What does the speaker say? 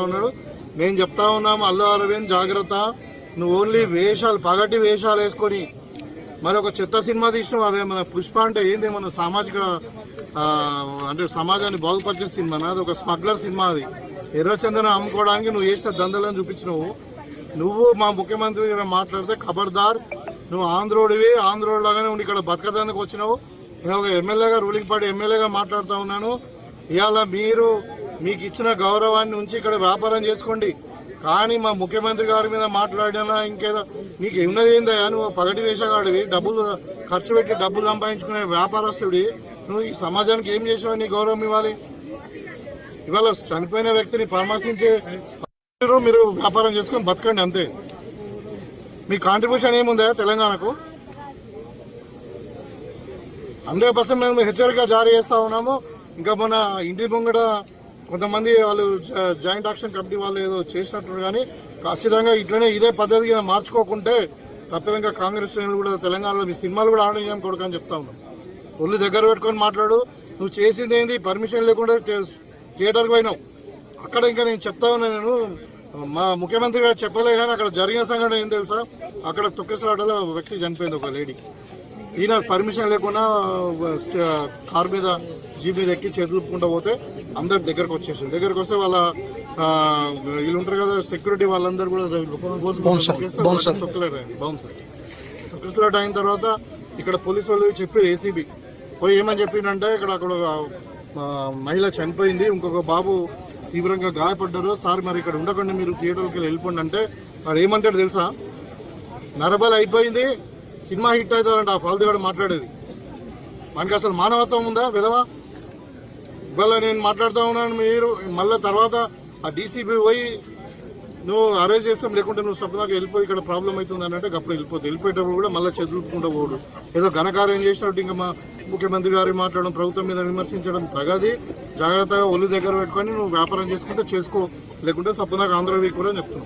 ఉన్నాడు. నేను చెప్తా ఉన్నాము, అల్లు అరవింద్ జాగ్రత్త, నువ్వు ఓన్లీ వేషాలు పగటి వేషాలు వేసుకొని మరి ఒక చెత్త సినిమా తీసినావు. అదే మన పుష్ప అంటే ఏంది, మన సామాజిక అంటే సమాజాన్ని బాగుపరిచే సినిమా, అది ఒక స్మగ్లర్ సినిమా. అది ఎర్రచందనం అమ్ముకోవడానికి నువ్వు చేసిన దందలను చూపించినావు. నువ్వు మా ముఖ్యమంత్రి మాట్లాడితే ఖబర్దార్, నువ్వు ఆంధ్రోడివి, ఆంధ్రోడ్ లాగానే ఉండి ఇక్కడ బతకదానికి వచ్చినావు. నేను ఒక ఎమ్మెల్యేగా, రూలింగ్ పార్టీ ఎమ్మెల్యేగా మాట్లాడుతూ ఉన్నాను. ఇవాళ మీకు ఇచ్చిన గౌరవాన్ని ఉంచి ఇక్కడ వ్యాపారం చేసుకోండి, కానీ మా ముఖ్యమంత్రి గారి మీద మాట్లాడినా ఇంకేదో నీకు ఉన్నది ఏందా? నువ్వు పగటి వేషగాడివి, డబ్బులు ఖర్చు పెట్టి డబ్బులు సంపాదించుకునే వ్యాపారస్తుడి, నువ్వు ఈ సమాజానికి ఏం చేసావు? నీ గౌరవం ఇవ్వాలి. ఇవాళ చనిపోయిన వ్యక్తిని పరామర్శించే మీరు వ్యాపారం చేసుకొని బతకండి అంతే. మీ కాంట్రిబ్యూషన్ ఏముందా తెలంగాణకు? 100% మేము హెచ్చరిక జారీ చేస్తా ఉన్నాము. ఇంకా మన ఇంటి ముంగట కొంతమంది వాళ్ళు జాయింట్ యాక్షన్ కమిటీ వాళ్ళు ఏదో చేసినట్టు, కానీ ఖచ్చితంగా ఇట్లనే ఇదే పద్ధతిగా మార్చుకోకుంటే తప్పదంగా కాంగ్రెస్ శ్రేణులు కూడా తెలంగాణలో మీ సినిమాలు కూడా ఆడడం కొడుకు అని చెప్తా ఉన్నాం. ఒళ్ళు దగ్గర పెట్టుకొని మాట్లాడు. నువ్వు చేసింది ఏంటి? పర్మిషన్ లేకుండా థియేటర్కి పోయినావు. అక్కడ ఇంకా నేను చెప్తా ఉన్నా, నేను మా ముఖ్యమంత్రి గారు చెప్పలే, కానీ అక్కడ జరిగిన సంఘటన ఏం తెలుసా? అక్కడ తొక్కిసలాటలో వ్యక్తి చనిపోయింది, ఒక లేడీ. ఈయన పర్మిషన్ లేకుండా కార్ మీద జీప్ మీద ఎక్కి చేతులుపుకుంటూ పోతే అందరు దగ్గరకు వచ్చేసింది. దగ్గరకు వస్తే వాళ్ళ వీళ్ళు ఉంటారు కదా సెక్యూరిటీ, వాళ్ళందరూ కూడా తొక్కిసలాట అయిన తర్వాత ఇక్కడ పోలీసు వాళ్ళు చెప్పి ఏసీబీ పోయి ఏమని చెప్పిందంటే, అక్కడ మహిళ చనిపోయింది, ఇంకొక బాబు తీవ్రంగా గాయపడ్డారు సార్, మరి ఇక్కడ ఉండకండి, మీరు థియేటర్కి వెళ్ళిపోండి అంటే వాడు ఏమంటాడు తెలుసా? నరబలి అయిపోయింది, సినిమా హిట్ అవుతారంట. ఆ ఫాల్తు కూడా మాట్లాడేది. మనకి అసలు మానవత్వం ఉందా విధవా? ఇవాళ నేను మాట్లాడుతూ ఉన్నాను, మీరు మళ్ళీ తర్వాత ఆ డీసీబీ పోయి నువ్వు అరెస్ట్ చేస్తాం, లేకుంటే నువ్వు సొప్పదాకా వెళ్ళిపోయి ఇక్కడ ప్రాబ్లం అవుతుంది అని అంటే అప్పుడు వెళ్ళిపోయేటప్పుడు కూడా మళ్ళీ చెదులుపుకుంటూ పోడు. ఏదో ఘనకార్యం చేసినట్టు ఇంకా మా ముఖ్యమంత్రి గారు మాట్లాడడం, ప్రభుత్వం మీద విమర్శించడం తగది. జాగ్రత్తగా ఒళ్ళు దగ్గర పెట్టుకొని నువ్వు వ్యాపారం చేసుకుంటే చేసుకో, లేకుంటే సొప్పదాకా ఆంధ్ర వీక్ కూడా చెప్తున్నావు.